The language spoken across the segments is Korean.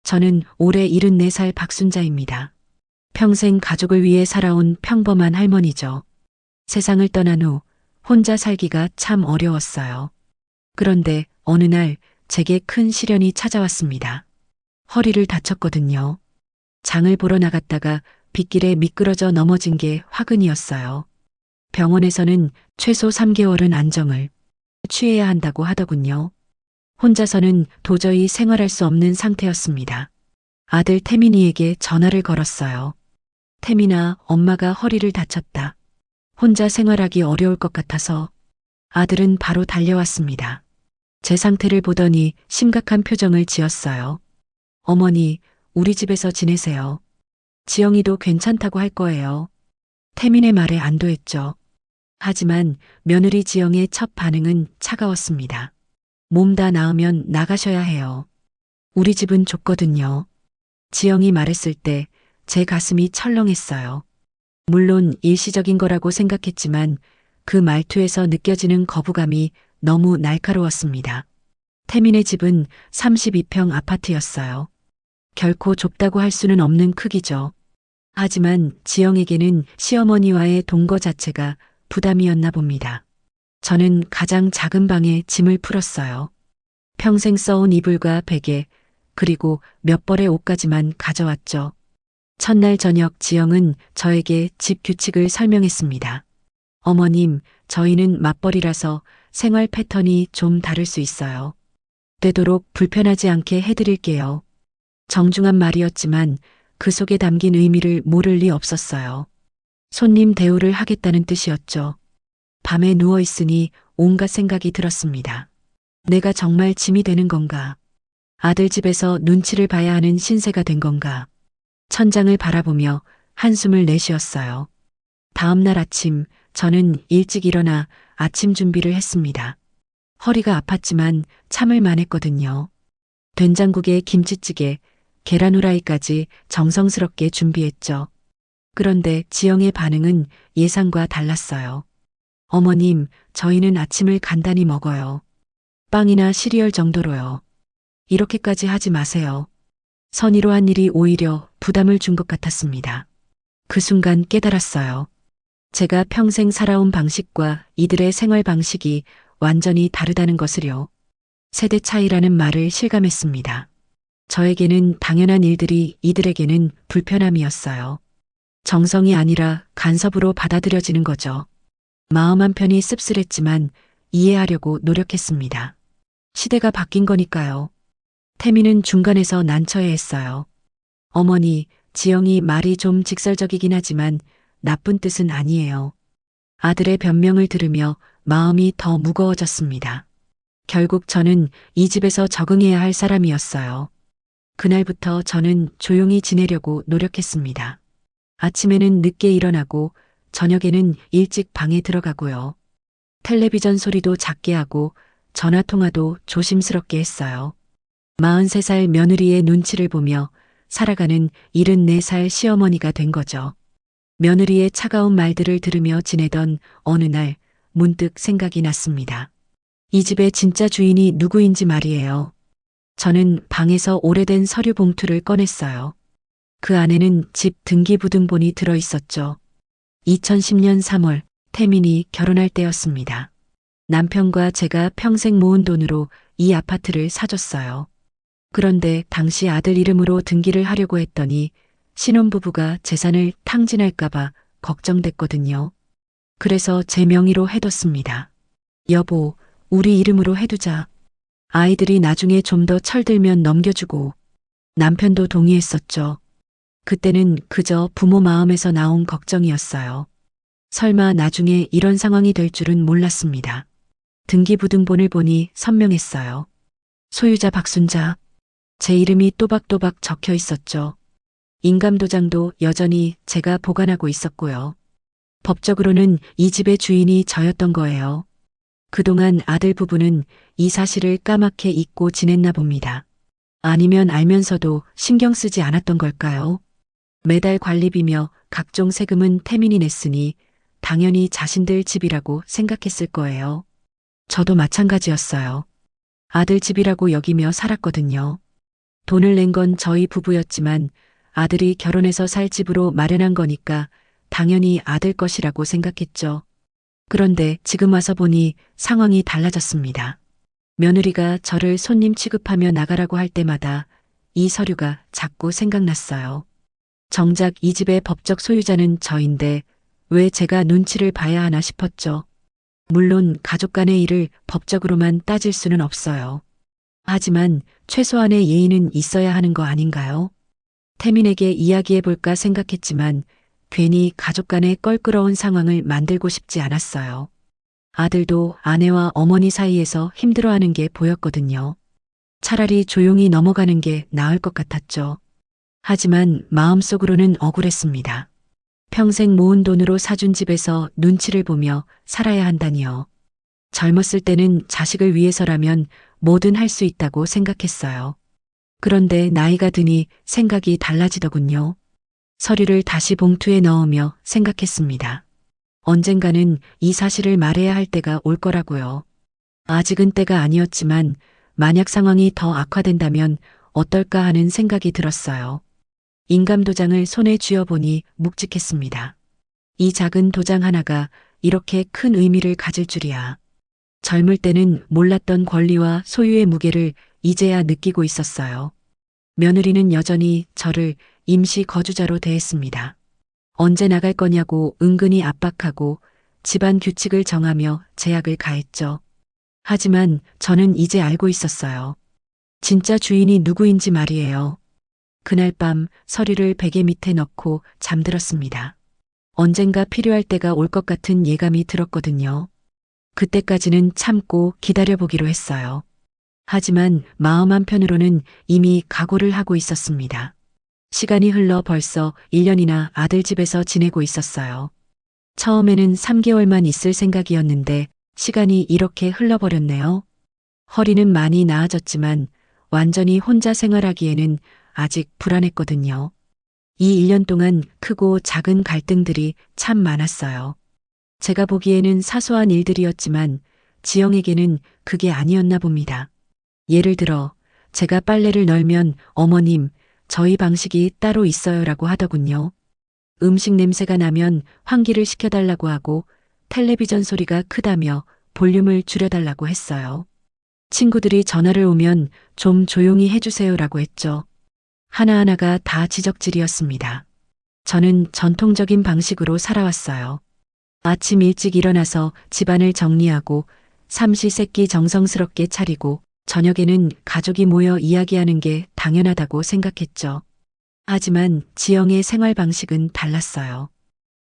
저는 올해 74살 박순자입니다. 평생 가족을 위해 살아온 평범한 할머니죠. 세상을 떠난 후 혼자 살기가 참 어려웠어요. 그런데 어느 날 제게 큰 시련이 찾아왔습니다. 허리를 다쳤거든요. 장을 보러 나갔다가 빗길에 미끄러져 넘어진 게 화근이었어요. 병원에서는 최소 3개월은 안정을 취해야 한다고 하더군요. 혼자서는 도저히 생활할 수 없는 상태였습니다. 아들 태민이에게 전화를 걸었어요. 태민아, 엄마가 허리를 다쳤다. 혼자 생활하기 어려울 것 같아서. 아들은 바로 달려왔습니다. 제 상태를 보더니 심각한 표정을 지었어요. 어머니, 우리 집에서 지내세요. 지영이도 괜찮다고 할 거예요. 태민의 말에 안도했죠. 하지만 며느리 지영의 첫 반응은 차가웠습니다. 몸 다 나으면 나가셔야 해요. 우리 집은 좁거든요. 지영이 말했을 때 제 가슴이 철렁했어요. 물론 일시적인 거라고 생각했지만 그 말투에서 느껴지는 거부감이 너무 날카로웠습니다. 태민의 집은 32평 아파트였어요. 결코 좁다고 할 수는 없는 크기죠. 하지만 지영에게는 시어머니와의 동거 자체가 부담이었나 봅니다. 저는 가장 작은 방에 짐을 풀었어요. 평생 써온 이불과 베개, 그리고 몇 벌의 옷까지만 가져왔죠. 첫날 저녁 지영은 저에게 집 규칙을 설명했습니다. 어머님, 저희는 맞벌이라서 생활 패턴이 좀 다를 수 있어요. 되도록 불편하지 않게 해드릴게요. 정중한 말이었지만 그 속에 담긴 의미를 모를 리 없었어요. 손님 대우를 하겠다는 뜻이었죠. 밤에 누워있으니 온갖 생각이 들었습니다. 내가 정말 짐이 되는 건가? 아들 집에서 눈치를 봐야 하는 신세가 된 건가? 천장을 바라보며 한숨을 내쉬었어요. 다음 날 아침 저는 일찍 일어나 아침 준비를 했습니다. 허리가 아팠지만 참을 만했거든요. 된장국에 김치찌개, 계란 후라이까지 정성스럽게 준비했죠. 그런데 지영의 반응은 예상과 달랐어요. 어머님, 저희는 아침을 간단히 먹어요. 빵이나 시리얼 정도로요. 이렇게까지 하지 마세요. 선의로 한 일이 오히려 부담을 준 것 같았습니다. 그 순간 깨달았어요. 제가 평생 살아온 방식과 이들의 생활 방식이 완전히 다르다는 것을요. 세대 차이라는 말을 실감했습니다. 저에게는 당연한 일들이 이들에게는 불편함이었어요. 정성이 아니라 간섭으로 받아들여지는 거죠. 마음 한편이 씁쓸했지만 이해하려고 노력했습니다. 시대가 바뀐 거니까요. 태민은 중간에서 난처해했어요. 어머니, 지영이 말이 좀 직설적이긴 하지만 나쁜 뜻은 아니에요. 아들의 변명을 들으며 마음이 더 무거워졌습니다. 결국 저는 이 집에서 적응해야 할 사람이었어요. 그날부터 저는 조용히 지내려고 노력했습니다. 아침에는 늦게 일어나고 저녁에는 일찍 방에 들어가고요. 텔레비전 소리도 작게 하고 전화 통화도 조심스럽게 했어요. 43살 며느리의 눈치를 보며 살아가는 74살 시어머니가 된 거죠. 며느리의 차가운 말들을 들으며 지내던 어느 날 문득 생각이 났습니다. 이 집의 진짜 주인이 누구인지 말이에요. 저는 방에서 오래된 서류 봉투를 꺼냈어요. 그 안에는 집 등기부등본이 들어 있었죠. 2010년 3월 태민이 결혼할 때였습니다. 남편과 제가 평생 모은 돈으로 이 아파트를 사줬어요. 그런데 당시 아들 이름으로 등기를 하려고 했더니 신혼부부가 재산을 탕진할까봐 걱정됐거든요. 그래서 제 명의로 해뒀습니다. 여보, 우리 이름으로 해두자. 아이들이 나중에 좀 더 철들면 넘겨주고. 남편도 동의했었죠. 그때는 그저 부모 마음에서 나온 걱정이었어요. 설마 나중에 이런 상황이 될 줄은 몰랐습니다. 등기부등본을 보니 선명했어요. 소유자 박순자. 제 이름이 또박또박 적혀 있었죠. 인감도장도 여전히 제가 보관하고 있었고요. 법적으로는 이 집의 주인이 저였던 거예요. 그동안 아들 부부는 이 사실을 까맣게 잊고 지냈나 봅니다. 아니면 알면서도 신경 쓰지 않았던 걸까요? 매달 관리비며 각종 세금은 태민이 냈으니 당연히 자신들 집이라고 생각했을 거예요. 저도 마찬가지였어요. 아들 집이라고 여기며 살았거든요. 돈을 낸 건 저희 부부였지만 아들이 결혼해서 살 집으로 마련한 거니까 당연히 아들 것이라고 생각했죠. 그런데 지금 와서 보니 상황이 달라졌습니다. 며느리가 저를 손님 취급하며 나가라고 할 때마다 이 서류가 자꾸 생각났어요. 정작 이 집의 법적 소유자는 저인데 왜 제가 눈치를 봐야 하나 싶었죠. 물론 가족 간의 일을 법적으로만 따질 수는 없어요. 하지만 최소한의 예의는 있어야 하는 거 아닌가요? 태민에게 이야기해볼까 생각했지만 괜히 가족 간의 껄끄러운 상황을 만들고 싶지 않았어요. 아들도 아내와 어머니 사이에서 힘들어하는 게 보였거든요. 차라리 조용히 넘어가는 게 나을 것 같았죠. 하지만 마음속으로는 억울했습니다. 평생 모은 돈으로 사준 집에서 눈치를 보며 살아야 한다니요. 젊었을 때는 자식을 위해서라면 뭐든 할 수 있다고 생각했어요. 그런데 나이가 드니 생각이 달라지더군요. 서류를 다시 봉투에 넣으며 생각했습니다. 언젠가는 이 사실을 말해야 할 때가 올 거라고요. 아직은 때가 아니었지만 만약 상황이 더 악화된다면 어떨까 하는 생각이 들었어요. 인감도장을 손에 쥐어보니 묵직했습니다. 이 작은 도장 하나가 이렇게 큰 의미를 가질 줄이야. 젊을 때는 몰랐던 권리와 소유의 무게를 이제야 느끼고 있었어요. 며느리는 여전히 저를 임시 거주자로 대했습니다. 언제 나갈 거냐고 은근히 압박하고 집안 규칙을 정하며 제약을 가했죠. 하지만 저는 이제 알고 있었어요. 진짜 주인이 누구인지 말이에요. 그날 밤 서류를 베개 밑에 넣고 잠들었습니다. 언젠가 필요할 때가 올 것 같은 예감이 들었거든요. 그때까지는 참고 기다려보기로 했어요. 하지만 마음 한편으로는 이미 각오를 하고 있었습니다. 시간이 흘러 벌써 1년이나 아들 집에서 지내고 있었어요. 처음에는 3개월만 있을 생각이었는데 시간이 이렇게 흘러버렸네요. 허리는 많이 나아졌지만 완전히 혼자 생활하기에는 아직 불안했거든요. 이 1년 동안 크고 작은 갈등들이 참 많았어요. 제가 보기에는 사소한 일들이었지만 지영에게는 그게 아니었나 봅니다. 예를 들어 제가 빨래를 널면 어머님, 저희 방식이 따로 있어요라고 하더군요. 음식 냄새가 나면 환기를 시켜달라고 하고 텔레비전 소리가 크다며 볼륨을 줄여달라고 했어요. 친구들이 전화를 오면 좀 조용히 해주세요라고 했죠. 하나하나가 다 지적질이었습니다. 저는 전통적인 방식으로 살아왔어요. 아침 일찍 일어나서 집안을 정리하고 삼시세끼 정성스럽게 차리고 저녁에는 가족이 모여 이야기하는 게 당연하다고 생각했죠. 하지만 지영의 생활 방식은 달랐어요.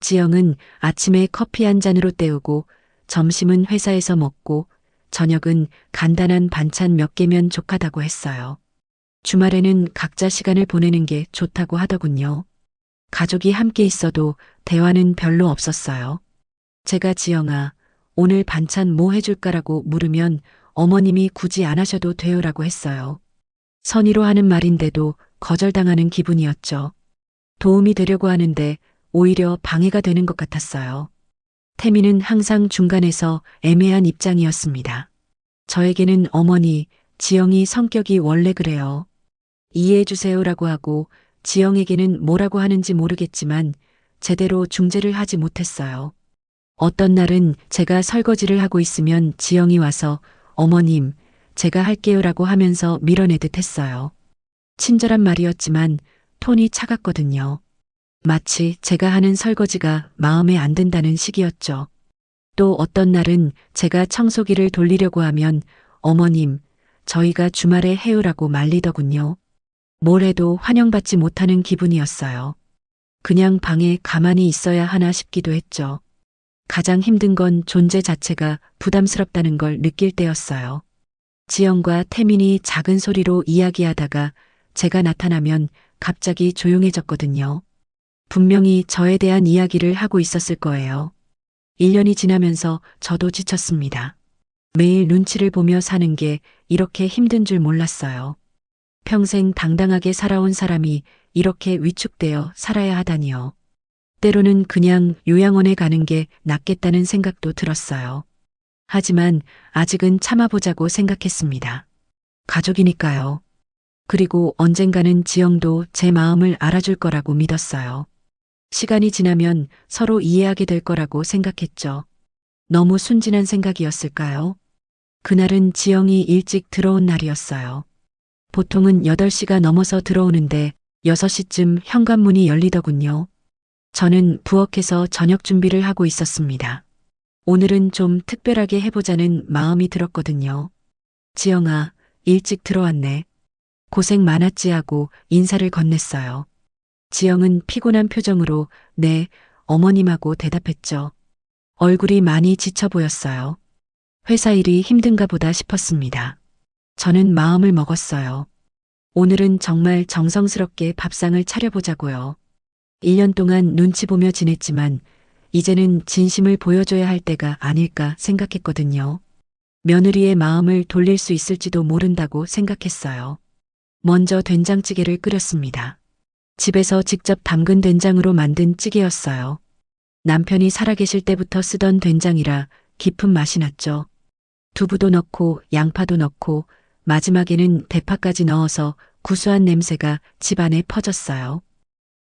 지영은 아침에 커피 한 잔으로 때우고 점심은 회사에서 먹고 저녁은 간단한 반찬 몇 개면 족하다고 했어요. 주말에는 각자 시간을 보내는 게 좋다고 하더군요. 가족이 함께 있어도 대화는 별로 없었어요. 제가 지영아, 오늘 반찬 뭐 해줄까라고 물으면 어머님이 굳이 안 하셔도 돼요라고 했어요. 선의로 하는 말인데도 거절당하는 기분이었죠. 도움이 되려고 하는데 오히려 방해가 되는 것 같았어요. 태미는 항상 중간에서 애매한 입장이었습니다. 저에게는 어머니, 지영이 성격이 원래 그래요. 이해해주세요라고 하고 지영에게는 뭐라고 하는지 모르겠지만 제대로 중재를 하지 못했어요. 어떤 날은 제가 설거지를 하고 있으면 지영이 와서 어머님, 제가 할게요라고 하면서 밀어내듯 했어요. 친절한 말이었지만 톤이 차갑거든요. 마치 제가 하는 설거지가 마음에 안 든다는 식이었죠. 또 어떤 날은 제가 청소기를 돌리려고 하면 어머님, 저희가 주말에 해요라고 말리더군요. 뭘 해도 환영받지 못하는 기분이었어요. 그냥 방에 가만히 있어야 하나 싶기도 했죠. 가장 힘든 건 존재 자체가 부담스럽다는 걸 느낄 때였어요. 지영과 태민이 작은 소리로 이야기하다가 제가 나타나면 갑자기 조용해졌거든요. 분명히 저에 대한 이야기를 하고 있었을 거예요. 1년이 지나면서 저도 지쳤습니다. 매일 눈치를 보며 사는 게 이렇게 힘든 줄 몰랐어요. 평생 당당하게 살아온 사람이 이렇게 위축되어 살아야 하다니요. 때로는 그냥 요양원에 가는 게 낫겠다는 생각도 들었어요. 하지만 아직은 참아보자고 생각했습니다. 가족이니까요. 그리고 언젠가는 지영도 제 마음을 알아줄 거라고 믿었어요. 시간이 지나면 서로 이해하게 될 거라고 생각했죠. 너무 순진한 생각이었을까요? 그날은 지영이 일찍 들어온 날이었어요. 보통은 8시가 넘어서 들어오는데 6시쯤 현관문이 열리더군요. 저는 부엌에서 저녁 준비를 하고 있었습니다. 오늘은 좀 특별하게 해보자는 마음이 들었거든요. 지영아, 일찍 들어왔네. 고생 많았지 하고 인사를 건넸어요. 지영은 피곤한 표정으로 네, 어머님하고 대답했죠. 얼굴이 많이 지쳐 보였어요. 회사 일이 힘든가 보다 싶었습니다. 저는 마음을 먹었어요. 오늘은 정말 정성스럽게 밥상을 차려보자고요. 1년 동안 눈치 보며 지냈지만 이제는 진심을 보여줘야 할 때가 아닐까 생각했거든요. 며느리의 마음을 돌릴 수 있을지도 모른다고 생각했어요. 먼저 된장찌개를 끓였습니다. 집에서 직접 담근 된장으로 만든 찌개였어요. 남편이 살아계실 때부터 쓰던 된장이라 깊은 맛이 났죠. 두부도 넣고 양파도 넣고 마지막에는 대파까지 넣어서 구수한 냄새가 집안에 퍼졌어요.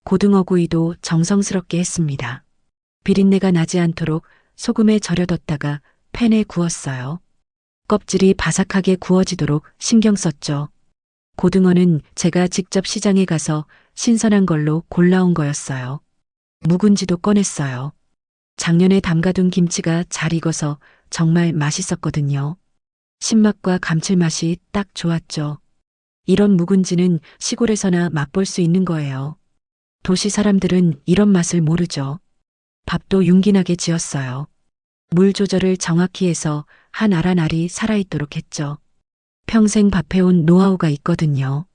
고등어구이도 정성스럽게 했습니다. 비린내가 나지 않도록 소금에 절여뒀다가 팬에 구웠어요. 껍질이 바삭하게 구워지도록 신경 썼죠. 고등어는 제가 직접 시장에 가서 신선한 걸로 골라온 거였어요. 묵은지도 꺼냈어요. 작년에 담가둔 김치가 잘 익어서 정말 맛있었거든요. 신맛과 감칠맛이 딱 좋았죠. 이런 묵은지는 시골에서나 맛볼 수 있는 거예요. 도시 사람들은 이런 맛을 모르죠. 밥도 윤기나게 지었어요. 물 조절을 정확히 해서 한 알 한 알이 살아있도록 했죠. 평생 밥해온 노하우가 있거든요.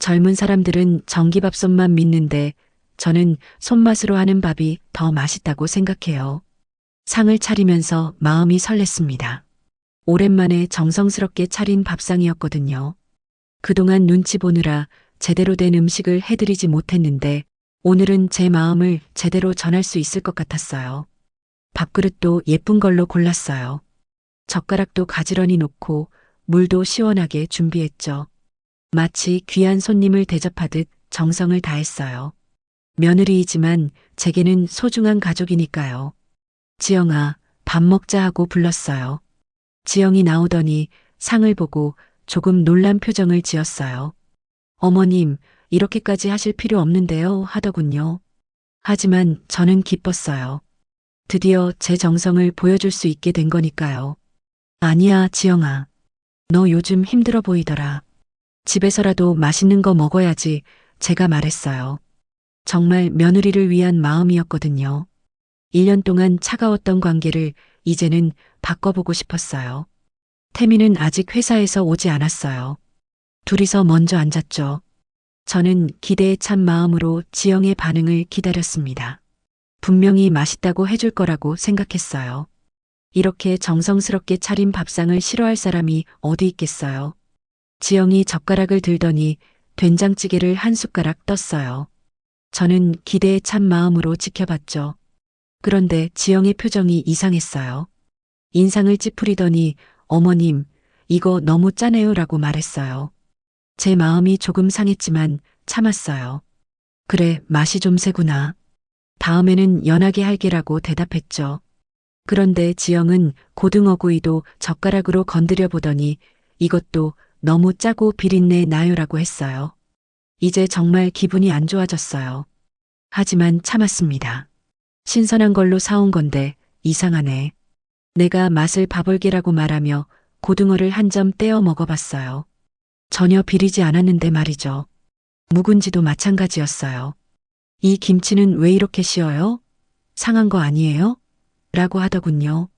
젊은 사람들은 전기밥솥만 믿는데 저는 손맛으로 하는 밥이 더 맛있다고 생각해요. 상을 차리면서 마음이 설렜습니다. 오랜만에 정성스럽게 차린 밥상이었거든요. 그동안 눈치 보느라 제대로 된 음식을 해드리지 못했는데 오늘은 제 마음을 제대로 전할 수 있을 것 같았어요. 밥그릇도 예쁜 걸로 골랐어요. 젓가락도 가지런히 놓고 물도 시원하게 준비했죠. 마치 귀한 손님을 대접하듯 정성을 다했어요. 며느리이지만 제게는 소중한 가족이니까요. 지영아, 밥 먹자 하고 불렀어요. 지영이 나오더니 상을 보고 조금 놀란 표정을 지었어요. 어머님, 이렇게까지 하실 필요 없는데요 하더군요. 하지만 저는 기뻤어요. 드디어 제 정성을 보여줄 수 있게 된 거니까요. 아니야, 지영아. 너 요즘 힘들어 보이더라. 집에서라도 맛있는 거 먹어야지, 제가 말했어요. 정말 며느리를 위한 마음이었거든요. 1년 동안 차가웠던 관계를 이제는 바꿔보고 싶었어요. 태미는 아직 회사에서 오지 않았어요. 둘이서 먼저 앉았죠. 저는 기대에 찬 마음으로 지영의 반응을 기다렸습니다. 분명히 맛있다고 해줄 거라고 생각했어요. 이렇게 정성스럽게 차린 밥상을 싫어할 사람이 어디 있겠어요. 지영이 젓가락을 들더니 된장찌개를 한 숟가락 떴어요. 저는 기대에 찬 마음으로 지켜봤죠. 그런데 지영의 표정이 이상했어요. 인상을 찌푸리더니 어머님, 이거 너무 짜네요 라고 말했어요. 제 마음이 조금 상했지만 참았어요. 그래, 맛이 좀 세구나. 다음에는 연하게 할게라고 대답했죠. 그런데 지영은 고등어구이도 젓가락으로 건드려 보더니 이것도 너무 짜고 비린내 나요라고 했어요. 이제 정말 기분이 안 좋아졌어요. 하지만 참았습니다. 신선한 걸로 사온 건데 이상하네. 내가 맛을 봐볼게라고 말하며 고등어를 한 점 떼어 먹어봤어요. 전혀 비리지 않았는데 말이죠. 묵은지도 마찬가지였어요. 이 김치는 왜 이렇게 쉬어요? 상한 거 아니에요? 라고 하더군요.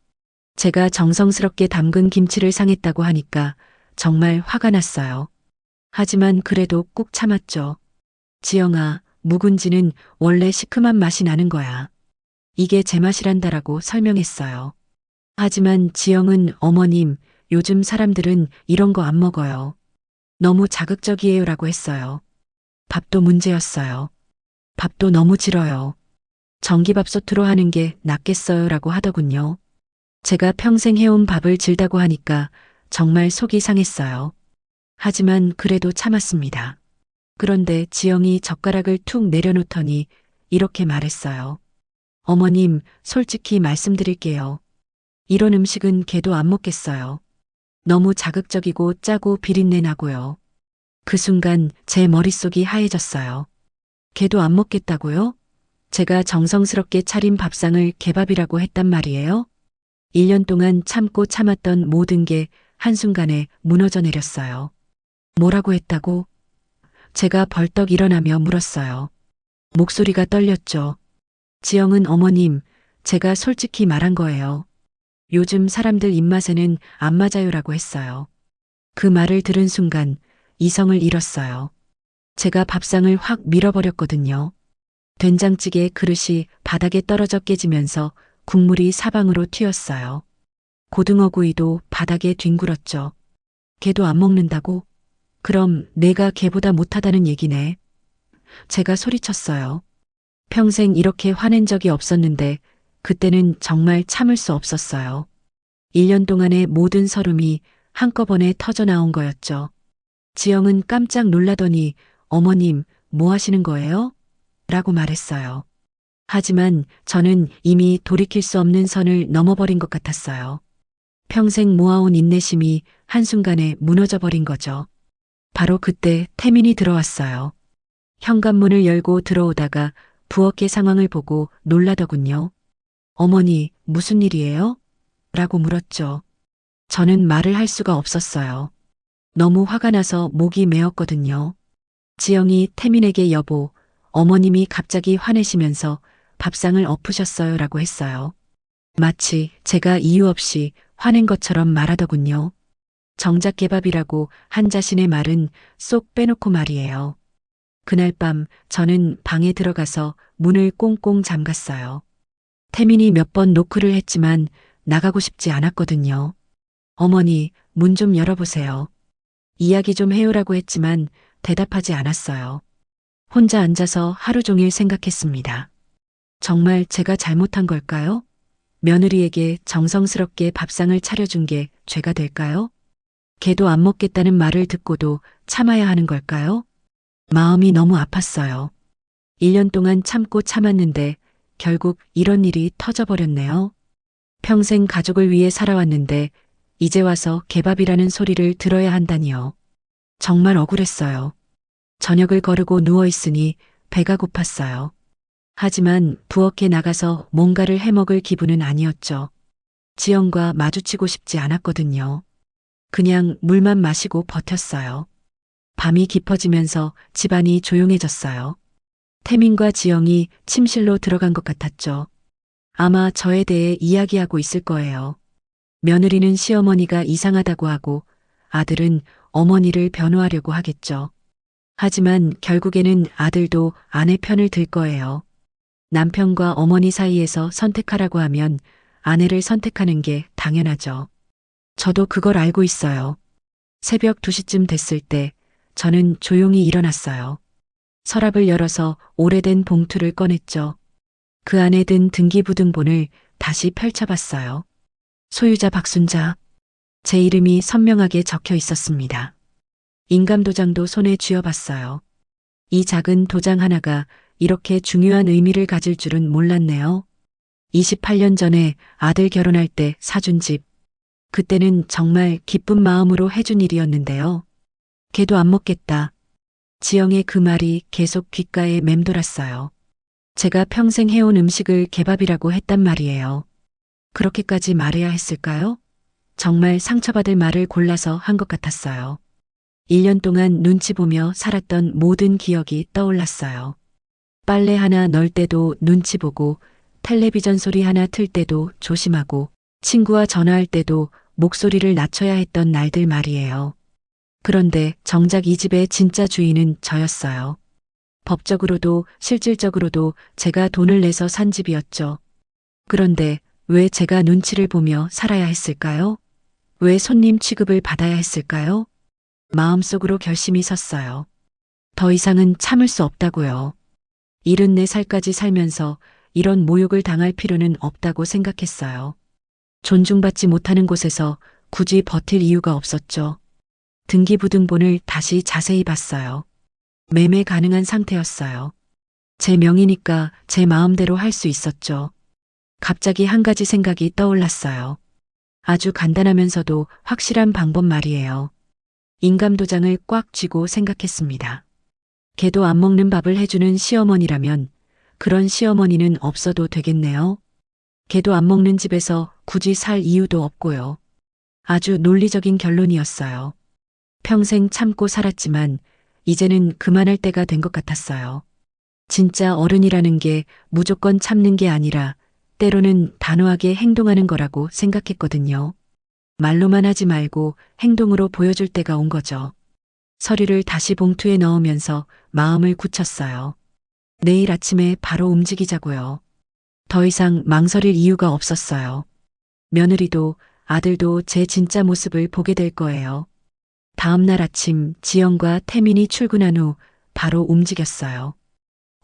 제가 정성스럽게 담근 김치를 상했다고 하니까 정말 화가 났어요. 하지만 그래도 꾹 참았죠. 지영아, 묵은지는 원래 시큼한 맛이 나는 거야. 이게 제 맛이란다라고 설명했어요. 하지만 지영은 어머님, 요즘 사람들은 이런 거 안 먹어요. 너무 자극적이에요 라고 했어요. 밥도 문제였어요. 밥도 너무 질어요. 전기밥솥으로 하는 게 낫겠어요 라고 하더군요. 제가 평생 해온 밥을 질다고 하니까 정말 속이 상했어요. 하지만 그래도 참았습니다. 그런데 지영이 젓가락을 툭 내려놓더니 이렇게 말했어요. 어머님, 솔직히 말씀드릴게요. 이런 음식은 걔도 안 먹겠어요. 너무 자극적이고 짜고 비린내 나고요. 그 순간 제 머릿속이 하얘졌어요. 걔도 안 먹겠다고요? 제가 정성스럽게 차린 밥상을 개밥이라고 했단 말이에요? 1년 동안 참고 참았던 모든 게 한순간에 무너져 내렸어요. 뭐라고 했다고? 제가 벌떡 일어나며 물었어요. 목소리가 떨렸죠. 지영은 어머님, 제가 솔직히 말한 거예요. 요즘 사람들 입맛에는 안 맞아요라고 했어요. 그 말을 들은 순간 이성을 잃었어요. 제가 밥상을 확 밀어버렸거든요. 된장찌개 그릇이 바닥에 떨어져 깨지면서 국물이 사방으로 튀었어요. 고등어 구이도 바닥에 뒹굴었죠. 걔도 안 먹는다고? 그럼 내가 걔보다 못하다는 얘기네. 제가 소리쳤어요. 평생 이렇게 화낸 적이 없었는데 그때는 정말 참을 수 없었어요. 1년 동안의 모든 서름이 한꺼번에 터져 나온 거였죠. 지영은 깜짝 놀라더니 어머님, 뭐 하시는 거예요? 라고 말했어요. 하지만 저는 이미 돌이킬 수 없는 선을 넘어버린 것 같았어요. 평생 모아온 인내심이 한순간에 무너져 버린 거죠. 바로 그때 태민이 들어왔어요. 현관문을 열고 들어오다가 부엌의 상황을 보고 놀라더군요. 어머니, 무슨 일이에요? 라고 물었죠. 저는 말을 할 수가 없었어요. 너무 화가 나서 목이 메었거든요. 지영이 태민에게 여보, 어머님이 갑자기 화내시면서 밥상을 엎으셨어요 라고 했어요. 마치 제가 이유 없이 화낸 것처럼 말하더군요. 정작 개밥이라고 한 자신의 말은 쏙 빼놓고 말이에요. 그날 밤 저는 방에 들어가서 문을 꽁꽁 잠갔어요. 태민이 몇 번 노크를 했지만 나가고 싶지 않았거든요. 어머니, 문 좀 열어보세요. 이야기 좀 해요라고 했지만 대답하지 않았어요. 혼자 앉아서 하루 종일 생각했습니다. 정말 제가 잘못한 걸까요? 며느리에게 정성스럽게 밥상을 차려준 게 죄가 될까요? 걔도 안 먹겠다는 말을 듣고도 참아야 하는 걸까요? 마음이 너무 아팠어요. 1년 동안 참고 참았는데 결국 이런 일이 터져버렸네요. 평생 가족을 위해 살아왔는데 이제 와서 개밥이라는 소리를 들어야 한다니요. 정말 억울했어요. 저녁을 거르고 누워있으니 배가 고팠어요. 하지만 부엌에 나가서 뭔가를 해먹을 기분은 아니었죠. 지영과 마주치고 싶지 않았거든요. 그냥 물만 마시고 버텼어요. 밤이 깊어지면서 집안이 조용해졌어요. 태민과 지영이 침실로 들어간 것 같았죠. 아마 저에 대해 이야기하고 있을 거예요. 며느리는 시어머니가 이상하다고 하고 아들은 어머니를 변호하려고 하겠죠. 하지만 결국에는 아들도 아내 편을 들 거예요. 남편과 어머니 사이에서 선택하라고 하면 아내를 선택하는 게 당연하죠. 저도 그걸 알고 있어요. 새벽 2시쯤 됐을 때 저는 조용히 일어났어요. 서랍을 열어서 오래된 봉투를 꺼냈죠. 그 안에 든 등기부등본을 다시 펼쳐봤어요. 소유자 박순자. 제 이름이 선명하게 적혀 있었습니다. 인감도장도 손에 쥐어봤어요. 이 작은 도장 하나가 이렇게 중요한 의미를 가질 줄은 몰랐네요. 28년 전에 아들 결혼할 때 사준 집. 그때는 정말 기쁜 마음으로 해준 일이었는데요. 걔도 안 먹겠다. 지영의 그 말이 계속 귓가에 맴돌았어요. 제가 평생 해온 음식을 개밥이라고 했단 말이에요. 그렇게까지 말해야 했을까요? 정말 상처받을 말을 골라서 한 것 같았어요. 1년 동안 눈치 보며 살았던 모든 기억이 떠올랐어요. 빨래 하나 널 때도 눈치 보고, 텔레비전 소리 하나 틀 때도 조심하고, 친구와 전화할 때도 목소리를 낮춰야 했던 날들 말이에요. 그런데 정작 이 집의 진짜 주인은 저였어요. 법적으로도 실질적으로도 제가 돈을 내서 산 집이었죠. 그런데 왜 제가 눈치를 보며 살아야 했을까요? 왜 손님 취급을 받아야 했을까요? 마음속으로 결심이 섰어요. 더 이상은 참을 수 없다고요. 74살까지 살면서 이런 모욕을 당할 필요는 없다고 생각했어요. 존중받지 못하는 곳에서 굳이 버틸 이유가 없었죠. 등기부등본을 다시 자세히 봤어요. 매매 가능한 상태였어요. 제 명의니까 제 마음대로 할 수 있었죠. 갑자기 한 가지 생각이 떠올랐어요. 아주 간단하면서도 확실한 방법 말이에요. 인감도장을 꽉 쥐고 생각했습니다. 개도 안 먹는 밥을 해주는 시어머니라면 그런 시어머니는 없어도 되겠네요. 개도 안 먹는 집에서 굳이 살 이유도 없고요. 아주 논리적인 결론이었어요. 평생 참고 살았지만 이제는 그만할 때가 된 것 같았어요. 진짜 어른이라는 게 무조건 참는 게 아니라 때로는 단호하게 행동하는 거라고 생각했거든요. 말로만 하지 말고 행동으로 보여줄 때가 온 거죠. 서류를 다시 봉투에 넣으면서 마음을 굳혔어요. 내일 아침에 바로 움직이자고요. 더 이상 망설일 이유가 없었어요. 며느리도 아들도 제 진짜 모습을 보게 될 거예요. 다음 날 아침 지영과 태민이 출근한 후 바로 움직였어요.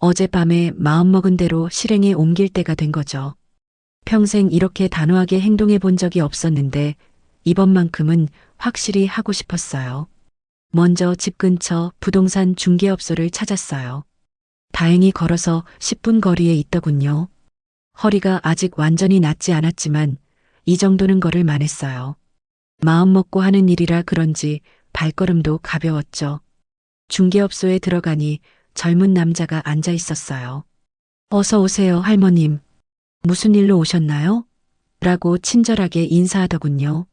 어젯밤에 마음먹은 대로 실행에 옮길 때가 된 거죠. 평생 이렇게 단호하게 행동해 본 적이 없었는데 이번만큼은 확실히 하고 싶었어요. 먼저 집 근처 부동산 중개업소를 찾았어요. 다행히 걸어서 10분 거리에 있더군요. 허리가 아직 완전히 낫지 않았지만 이 정도는 걸을 만했어요. 마음 먹고 하는 일이라 그런지 발걸음도 가벼웠죠. 중개업소에 들어가니 젊은 남자가 앉아 있었어요. 어서 오세요, 할머님. 무슨 일로 오셨나요? 라고 친절하게 인사하더군요.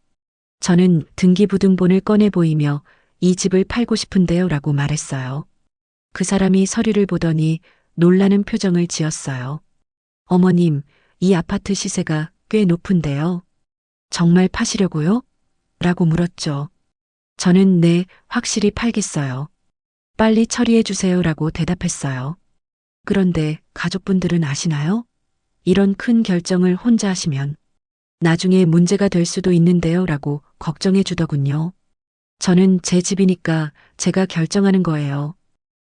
저는 등기부등본을 꺼내 보이며 이 집을 팔고 싶은데요 라고 말했어요. 그 사람이 서류를 보더니 놀라는 표정을 지었어요. 어머님, 이 아파트 시세가 꽤 높은데요. 정말 파시려고요? 라고 물었죠. 저는 네, 확실히 팔겠어요. 빨리 처리해 주세요 라고 대답했어요. 그런데 가족분들은 아시나요? 이런 큰 결정을 혼자 하시면 나중에 문제가 될 수도 있는데요 라고 걱정해 주더군요. 저는 제 집이니까 제가 결정하는 거예요.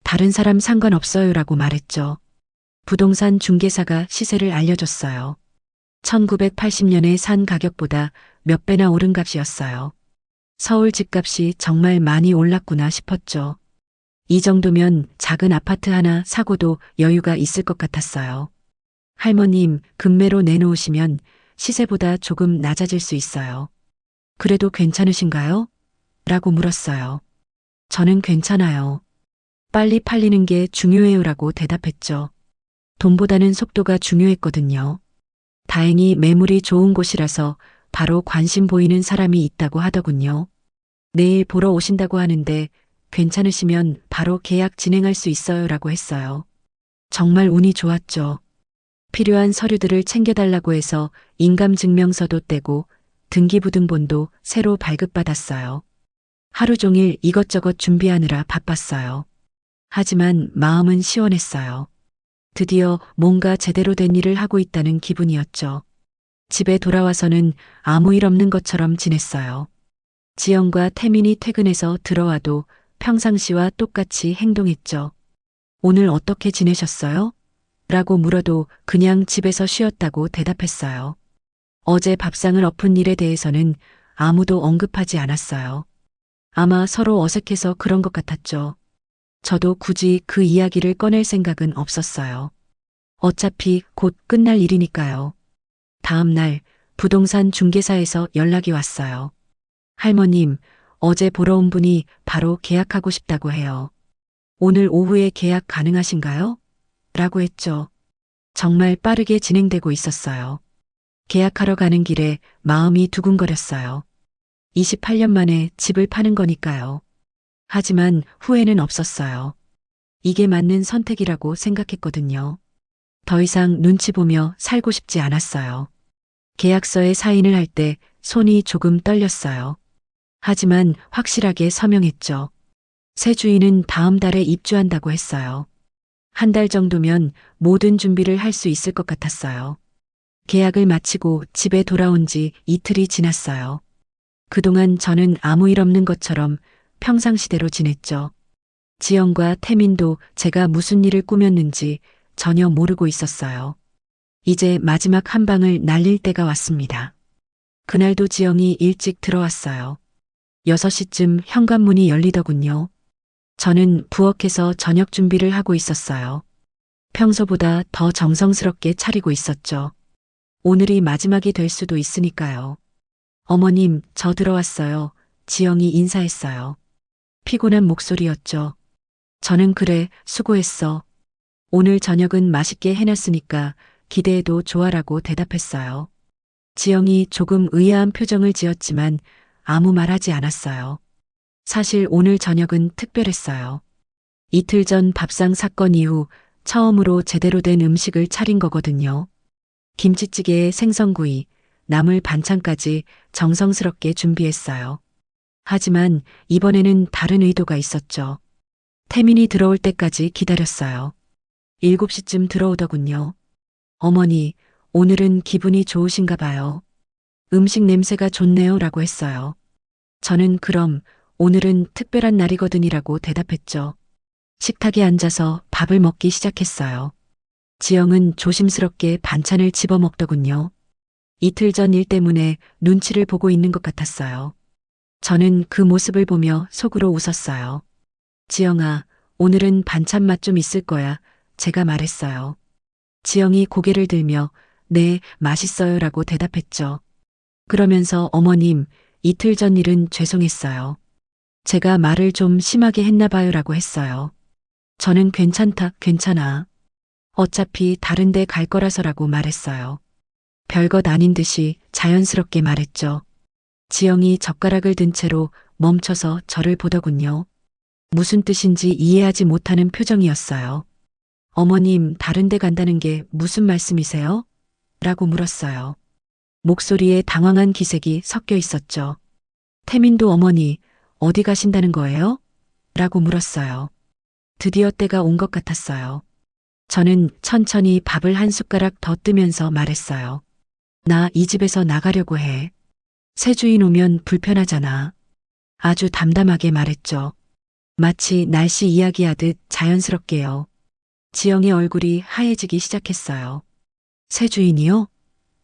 다른 사람 상관없어요 라고 말했죠. 부동산 중개사가 시세를 알려줬어요. 1980년에 산 가격보다 몇 배나 오른 값이었어요. 서울 집값이 정말 많이 올랐구나 싶었죠. 이 정도면 작은 아파트 하나 사고도 여유가 있을 것 같았어요. 할머님, 금매로 내놓으시면 시세보다 조금 낮아질 수 있어요. 그래도 괜찮으신가요? 라고 물었어요. 저는 괜찮아요. 빨리 팔리는 게 중요해요 라고 대답했죠. 돈보다는 속도가 중요했거든요. 다행히 매물이 좋은 곳이라서 바로 관심 보이는 사람이 있다고 하더군요. 내일 보러 오신다고 하는데 괜찮으시면 바로 계약 진행할 수 있어요 라고 했어요. 정말 운이 좋았죠. 필요한 서류들을 챙겨달라고 해서 인감증명서도 떼고 등기부등본도 새로 발급받았어요. 하루 종일 이것저것 준비하느라 바빴어요. 하지만 마음은 시원했어요. 드디어 뭔가 제대로 된 일을 하고 있다는 기분이었죠. 집에 돌아와서는 아무 일 없는 것처럼 지냈어요. 지영과 태민이 퇴근해서 들어와도 평상시와 똑같이 행동했죠. 오늘 어떻게 지내셨어요? 라고 물어도 그냥 집에서 쉬었다고 대답했어요. 어제 밥상을 엎은 일에 대해서는 아무도 언급하지 않았어요. 아마 서로 어색해서 그런 것 같았죠. 저도 굳이 그 이야기를 꺼낼 생각은 없었어요. 어차피 곧 끝날 일이니까요. 다음 날 부동산 중개사에서 연락이 왔어요. 할머님, 어제 보러 온 분이 바로 계약하고 싶다고 해요. 오늘 오후에 계약 가능하신가요? 라고 했죠. 정말 빠르게 진행되고 있었어요. 계약하러 가는 길에 마음이 두근거렸어요. 28년 만에 집을 파는 거니까요. 하지만 후회는 없었어요. 이게 맞는 선택이라고 생각했거든요. 더 이상 눈치 보며 살고 싶지 않았어요. 계약서에 사인을 할 때 손이 조금 떨렸어요. 하지만 확실하게 서명했죠. 새 주인은 다음 달에 입주한다고 했어요. 한 달 정도면 모든 준비를 할 수 있을 것 같았어요. 계약을 마치고 집에 돌아온 지 이틀이 지났어요. 그동안 저는 아무 일 없는 것처럼 평상시대로 지냈죠. 지영과 태민도 제가 무슨 일을 꾸몄는지 전혀 모르고 있었어요. 이제 마지막 한 방을 날릴 때가 왔습니다. 그날도 지영이 일찍 들어왔어요. 6시쯤 현관문이 열리더군요. 저는 부엌에서 저녁 준비를 하고 있었어요. 평소보다 더 정성스럽게 차리고 있었죠. 오늘이 마지막이 될 수도 있으니까요. 어머님, 저 들어왔어요. 지영이 인사했어요. 피곤한 목소리였죠. 저는 그래, 수고했어. 오늘 저녁은 맛있게 해놨으니까 기대해도 좋아라고 대답했어요. 지영이 조금 의아한 표정을 지었지만 아무 말 하지 않았어요. 사실 오늘 저녁은 특별했어요. 이틀 전 밥상 사건 이후 처음으로 제대로 된 음식을 차린 거거든요. 김치찌개에 생선구이, 나물 반찬까지 정성스럽게 준비했어요. 하지만 이번에는 다른 의도가 있었죠. 태민이 들어올 때까지 기다렸어요. 7시쯤 들어오더군요. 어머니, 오늘은 기분이 좋으신가 봐요. 음식 냄새가 좋네요 라고 했어요. 저는 그럼 오늘은 특별한 날이거든이라고 대답했죠. 식탁에 앉아서 밥을 먹기 시작했어요. 지영은 조심스럽게 반찬을 집어 먹더군요. 이틀 전 일 때문에 눈치를 보고 있는 것 같았어요. 저는 그 모습을 보며 속으로 웃었어요. 지영아, 오늘은 반찬 맛 좀 있을 거야. 제가 말했어요. 지영이 고개를 들며 네, 맛있어요 라고 대답했죠. 그러면서 어머님, 이틀 전 일은 죄송했어요. 제가 말을 좀 심하게 했나 봐요 라고 했어요. 저는 괜찮다, 괜찮아. 어차피 다른 데 갈 거라서라고 말했어요. 별것 아닌 듯이 자연스럽게 말했죠. 지영이 젓가락을 든 채로 멈춰서 저를 보더군요. 무슨 뜻인지 이해하지 못하는 표정이었어요. 어머님, 다른 데 간다는 게 무슨 말씀이세요? 라고 물었어요. 목소리에 당황한 기색이 섞여 있었죠. 태민도 어머니, 어디 가신다는 거예요? 라고 물었어요. 드디어 때가 온 것 같았어요. 저는 천천히 밥을 한 숟가락 더 뜨면서 말했어요. 나 이 집에서 나가려고 해. 새 주인 오면 불편하잖아. 아주 담담하게 말했죠. 마치 날씨 이야기하듯 자연스럽게요. 지영의 얼굴이 하얘지기 시작했어요. 새 주인이요?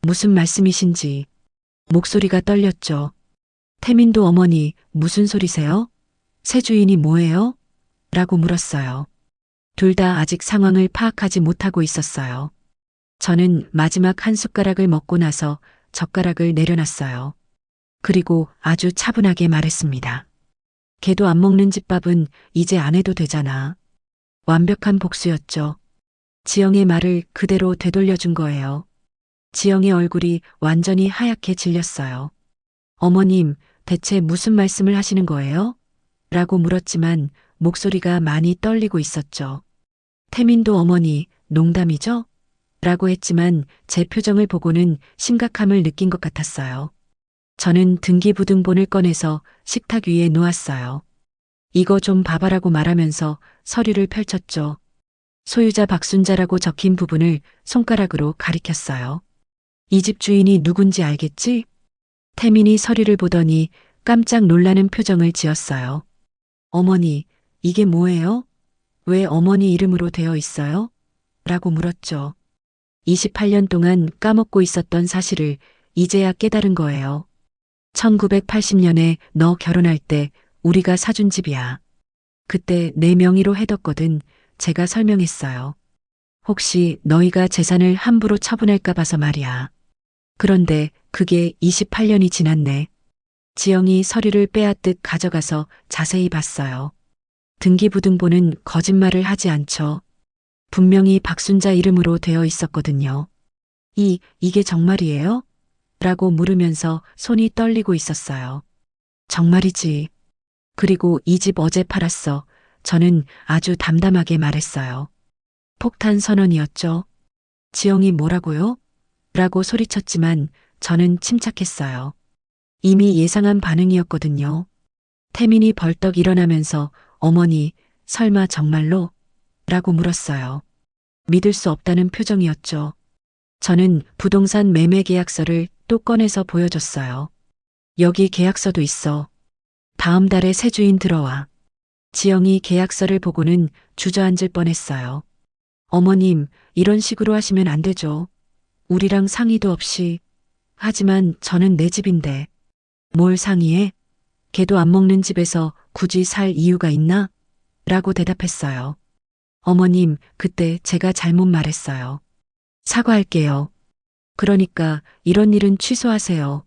무슨 말씀이신지. 목소리가 떨렸죠. 태민도 어머니, 무슨 소리세요? 새 주인이 뭐예요? 라고 물었어요. 둘 다 아직 상황을 파악하지 못하고 있었어요. 저는 마지막 한 숟가락을 먹고 나서 젓가락을 내려놨어요. 그리고 아주 차분하게 말했습니다. 걔도 안 먹는 집밥은 이제 안 해도 되잖아. 완벽한 복수였죠. 지영의 말을 그대로 되돌려준 거예요. 지영의 얼굴이 완전히 하얗게 질렸어요. 어머님, 대체 무슨 말씀을 하시는 거예요? 라고 물었지만 목소리가 많이 떨리고 있었죠. 태민도 어머니, 농담이죠? 라고 했지만 제 표정을 보고는 심각함을 느낀 것 같았어요. 저는 등기부등본을 꺼내서 식탁 위에 놓았어요. 이거 좀 봐봐라고 말하면서 서류를 펼쳤죠. 소유자 박순자라고 적힌 부분을 손가락으로 가리켰어요. 이 집 주인이 누군지 알겠지? 태민이 서류를 보더니 깜짝 놀라는 표정을 지었어요. 어머니, 이게 뭐예요? 왜 어머니 이름으로 되어 있어요? 라고 물었죠. 28년 동안 까먹고 있었던 사실을 이제야 깨달은 거예요. 1980년에 너 결혼할 때 우리가 사준 집이야. 그때 내 명의로 해뒀거든. 제가 설명했어요. 혹시 너희가 재산을 함부로 처분할까 봐서 말이야. 그런데 그게 28년이 지났네. 지영이 서류를 빼앗듯 가져가서 자세히 봤어요. 등기부등본은 거짓말을 하지 않죠. 분명히 박순자 이름으로 되어 있었거든요. 이게 정말이에요? 라고 물으면서 손이 떨리고 있었어요. 정말이지. 그리고 이 집 어제 팔았어. 저는 아주 담담하게 말했어요. 폭탄 선언이었죠. 지영이 뭐라고요? 라고 소리쳤지만 저는 침착했어요. 이미 예상한 반응이었거든요. 태민이 벌떡 일어나면서 어머니, 설마 정말로? 라고 물었어요. 믿을 수 없다는 표정이었죠. 저는 부동산 매매 계약서를 또 꺼내서 보여줬어요. 여기 계약서도 있어. 다음 달에 새 주인 들어와. 지영이 계약서를 보고는 주저앉을 뻔했어요. 어머님, 이런 식으로 하시면 안 되죠. 우리랑 상의도 없이. 하지만 저는 내 집인데. 뭘 상의해? 개도 안 먹는 집에서 굳이 살 이유가 있나? 라고 대답했어요. 어머님, 그때 제가 잘못 말했어요. 사과할게요. 그러니까 이런 일은 취소하세요.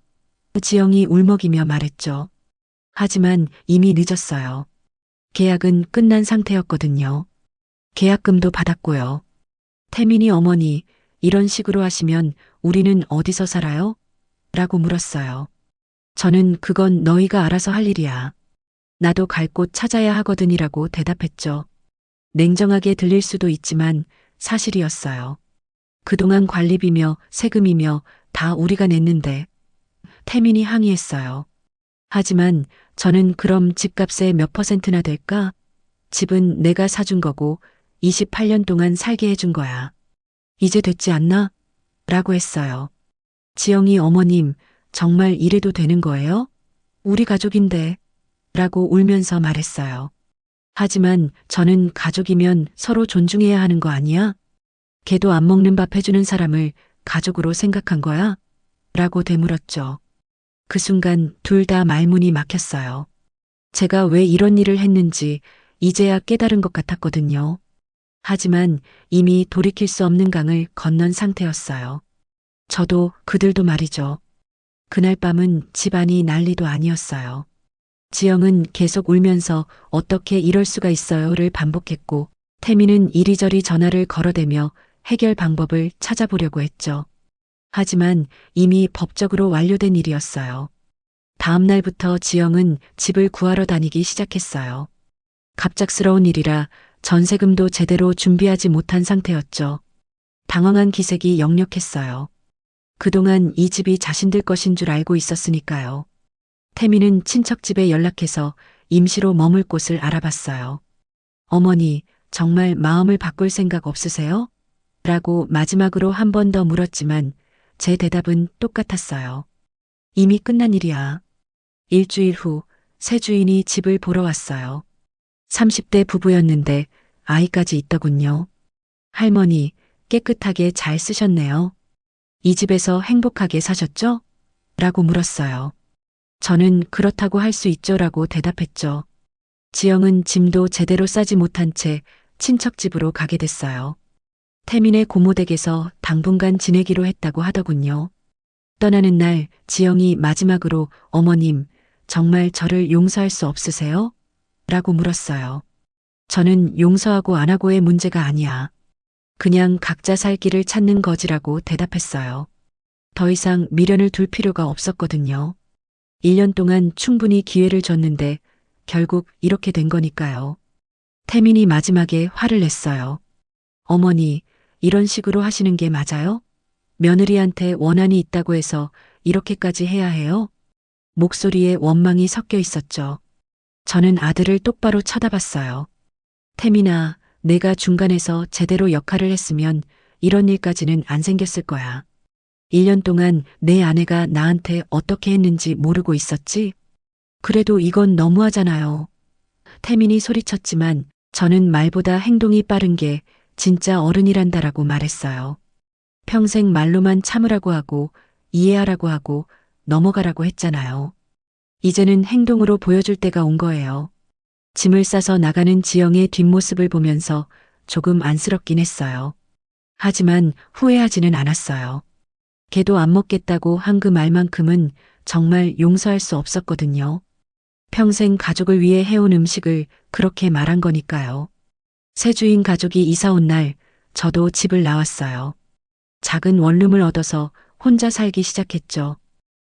지영이 울먹이며 말했죠. 하지만 이미 늦었어요. 계약은 끝난 상태였거든요. 계약금도 받았고요. 태민이 어머니, 이런 식으로 하시면 우리는 어디서 살아요? 라고 물었어요. 저는 그건 너희가 알아서 할 일이야. 나도 갈 곳 찾아야 하거든이라고 대답했죠. 냉정하게 들릴 수도 있지만 사실이었어요. 그동안 관리비며 세금이며 다 우리가 냈는데 태민이 항의했어요. 하지만 저는 그럼 집값의 몇 퍼센트나 될까? 집은 내가 사준 거고 28년 동안 살게 해준 거야. 이제 됐지 않나? 라고 했어요. 지영이 어머님, 정말 이래도 되는 거예요? 우리 가족인데. 라고 울면서 말했어요. 하지만 저는 가족이면 서로 존중해야 하는 거 아니야? 개도 안 먹는 밥 해주는 사람을 가족으로 생각한 거야? 라고 되물었죠. 그 순간 둘 다 말문이 막혔어요. 제가 왜 이런 일을 했는지 이제야 깨달은 것 같았거든요. 하지만 이미 돌이킬 수 없는 강을 건넌 상태였어요. 저도 그들도 말이죠. 그날 밤은 집안이 난리도 아니었어요. 지영은 계속 울면서 어떻게 이럴 수가 있어요를 반복했고 태민은 이리저리 전화를 걸어대며 해결 방법을 찾아보려고 했죠. 하지만 이미 법적으로 완료된 일이었어요. 다음 날부터 지영은 집을 구하러 다니기 시작했어요. 갑작스러운 일이라 전세금도 제대로 준비하지 못한 상태였죠. 당황한 기색이 역력했어요. 그동안 이 집이 자신들 것인 줄 알고 있었으니까요. 태민은 친척 집에 연락해서 임시로 머물 곳을 알아봤어요. 어머니, 정말 마음을 바꿀 생각 없으세요? 라고 마지막으로 한 번 더 물었지만 제 대답은 똑같았어요. 이미 끝난 일이야. 일주일 후 새 주인이 집을 보러 왔어요. 30대 부부였는데 아이까지 있더군요. 할머니, 깨끗하게 잘 쓰셨네요. 이 집에서 행복하게 사셨죠? 라고 물었어요. 저는 그렇다고 할 수 있죠라고 대답했죠. 지영은 짐도 제대로 싸지 못한 채 친척 집으로 가게 됐어요. 태민의 고모댁에서 당분간 지내기로 했다고 하더군요. 떠나는 날 지영이 마지막으로 어머님, 정말 저를 용서할 수 없으세요? 라고 물었어요. 저는 용서하고 안 하고의 문제가 아니야. 그냥 각자 살 길을 찾는 거지라고 대답했어요. 더 이상 미련을 둘 필요가 없었거든요. 1년 동안 충분히 기회를 줬는데 결국 이렇게 된 거니까요. 태민이 마지막에 화를 냈어요. 어머니, 이런 식으로 하시는 게 맞아요? 며느리한테 원한이 있다고 해서 이렇게까지 해야 해요? 목소리에 원망이 섞여 있었죠. 저는 아들을 똑바로 쳐다봤어요. 태민아, 내가 중간에서 제대로 역할을 했으면 이런 일까지는 안 생겼을 거야. 1년 동안 내 아내가 나한테 어떻게 했는지 모르고 있었지? 그래도 이건 너무하잖아요. 태민이 소리쳤지만 저는 말보다 행동이 빠른 게 진짜 어른이란다라고 말했어요. 평생 말로만 참으라고 하고 이해하라고 하고 넘어가라고 했잖아요. 이제는 행동으로 보여줄 때가 온 거예요. 짐을 싸서 나가는 지영의 뒷모습을 보면서 조금 안쓰럽긴 했어요. 하지만 후회하지는 않았어요. 걔도 안 먹겠다고 한 그 말만큼은 정말 용서할 수 없었거든요. 평생 가족을 위해 해온 음식을 그렇게 말한 거니까요. 새 주인 가족이 이사 온 날 저도 집을 나왔어요. 작은 원룸을 얻어서 혼자 살기 시작했죠.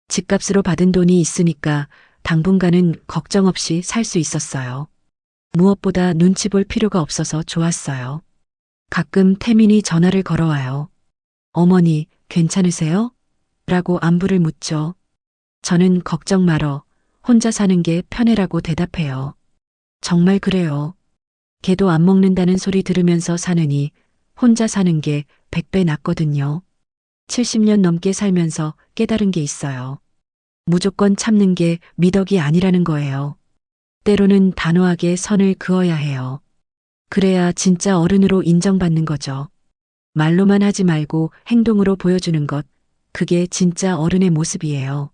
집값으로 받은 돈이 있으니까 당분간은 걱정 없이 살 수 있었어요. 무엇보다 눈치 볼 필요가 없어서 좋았어요. 가끔 태민이 전화를 걸어와요. 어머니, 괜찮으세요? 라고 안부를 묻죠. 저는 걱정 말어. 혼자 사는 게 편해라고 대답해요. 정말 그래요. 걔도 안 먹는다는 소리 들으면서 사느니 혼자 사는 게 100배 낫거든요. 70년 넘게 살면서 깨달은 게 있어요. 무조건 참는 게 미덕이 아니라는 거예요. 때로는 단호하게 선을 그어야 해요. 그래야 진짜 어른으로 인정받는 거죠. 말로만 하지 말고 행동으로 보여주는 것, 그게 진짜 어른의 모습이에요.